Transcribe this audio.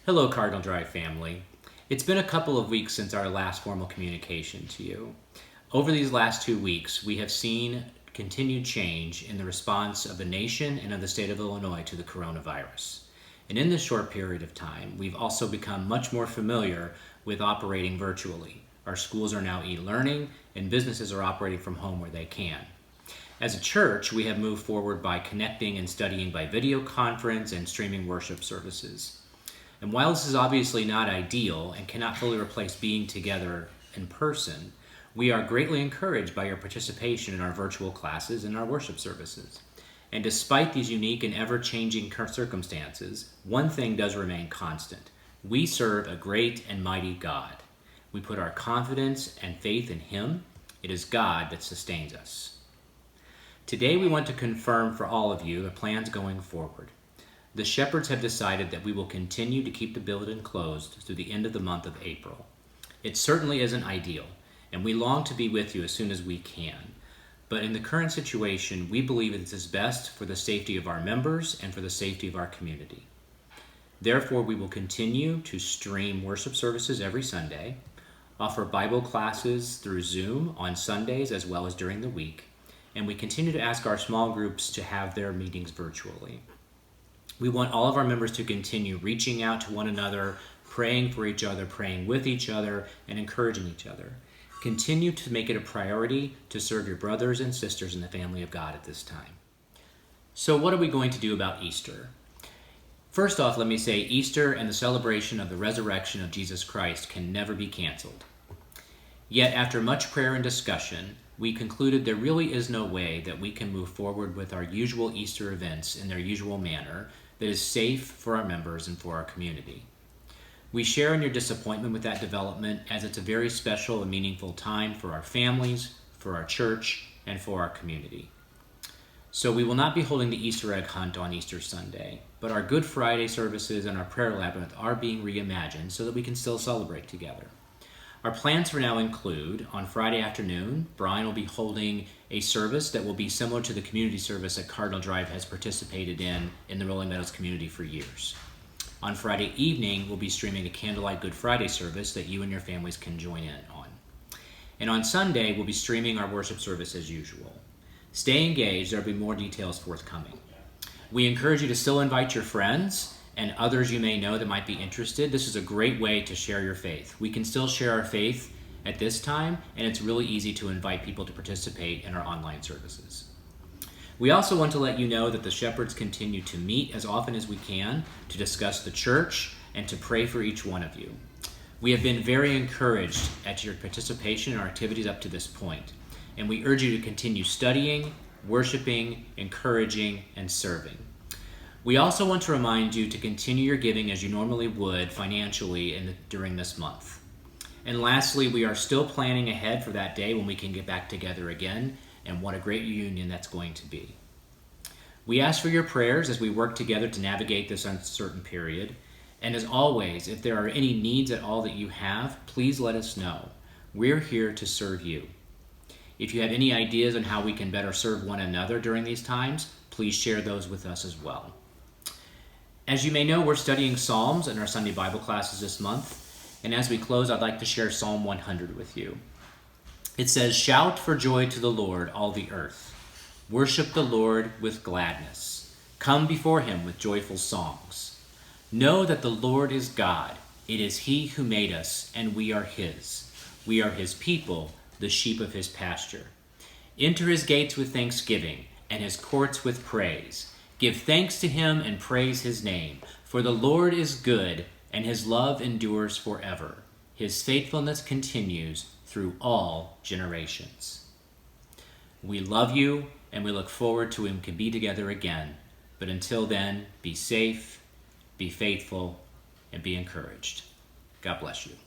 Hello, Cardinal Drive family. It's been a couple of weeks since our last formal communication to you. Over these last 2 weeks, we have seen continued change in the response of the nation and of the state of Illinois to the coronavirus. And in this short period of time, we've also become much more familiar with operating virtually. Our schools are now e-learning, and businesses are operating from home where they can. As a church, we have moved forward by connecting and studying by video conference and streaming worship services. And while this is obviously not ideal and cannot fully replace being together in person, we are greatly encouraged by your participation in our virtual classes and our worship services. And despite these unique and ever-changing circumstances, one thing does remain constant. We serve a great and mighty God. We put our confidence and faith in Him. It is God that sustains us. Today we want to confirm for all of you the plans going forward. The shepherds have decided that we will continue to keep the building closed through the end of the month of April. It certainly isn't ideal, and we long to be with you as soon as we can. But in the current situation, we believe it is best for the safety of our members and for the safety of our community. Therefore, we will continue to stream worship services every Sunday, offer Bible classes through Zoom on Sundays as well as during the week, and we continue to ask our small groups to have their meetings virtually. We want all of our members to continue reaching out to one another, praying for each other, praying with each other, and encouraging each other. Continue to make it a priority to serve your brothers and sisters in the family of God at this time. So what are we going to do about Easter? First off, let me say Easter and the celebration of the resurrection of Jesus Christ can never be canceled. Yet after much prayer and discussion, we concluded there really is no way that we can move forward with our usual Easter events in their usual manner that is safe for our members and for our community. We share in your disappointment with that development, as it's a very special and meaningful time for our families, for our church, and for our community. So we will not be holding the Easter egg hunt on Easter Sunday, but our Good Friday services and our prayer labyrinth are being reimagined so that we can still celebrate together. Our plans for now include, on Friday afternoon, Brian will be holding a service that will be similar to the community service that Cardinal Drive has participated in the Rolling Meadows community for years. On Friday evening, we'll be streaming a Candlelight Good Friday service that you and your families can join in on. And on Sunday, we'll be streaming our worship service as usual. Stay engaged, there'll be more details forthcoming. We encourage you to still invite your friends and others you may know that might be interested. This is a great way to share your faith. We can still share our faith at this time, and it's really easy to invite people to participate in our online services. We also want to let you know that the shepherds continue to meet as often as we can to discuss the church and to pray for each one of you. We have been very encouraged at your participation in our activities up to this point, and we urge you to continue studying, worshiping, encouraging, and serving. We also want to remind you to continue your giving as you normally would financially during this month. And lastly, we are still planning ahead for that day when we can get back together again, and what a great reunion that's going to be. We ask for your prayers as we work together to navigate this uncertain period. And as always, if there are any needs at all that you have, please let us know. We're here to serve you. If you have any ideas on how we can better serve one another during these times, please share those with us as well. As you may know, we're studying Psalms in our Sunday Bible classes this month. And as we close, I'd like to share Psalm 100 with you. It says, "Shout for joy to the Lord, all the earth. Worship the Lord with gladness. Come before him with joyful songs. Know that the Lord is God. It is he who made us, and we are his. We are his people, the sheep of his pasture. Enter his gates with thanksgiving, and his courts with praise. Give thanks to him and praise his name. For the Lord is good, and his love endures forever. His faithfulness continues through all generations." We love you, and we look forward to when we can be together again. But until then, be safe, be faithful, and be encouraged. God bless you.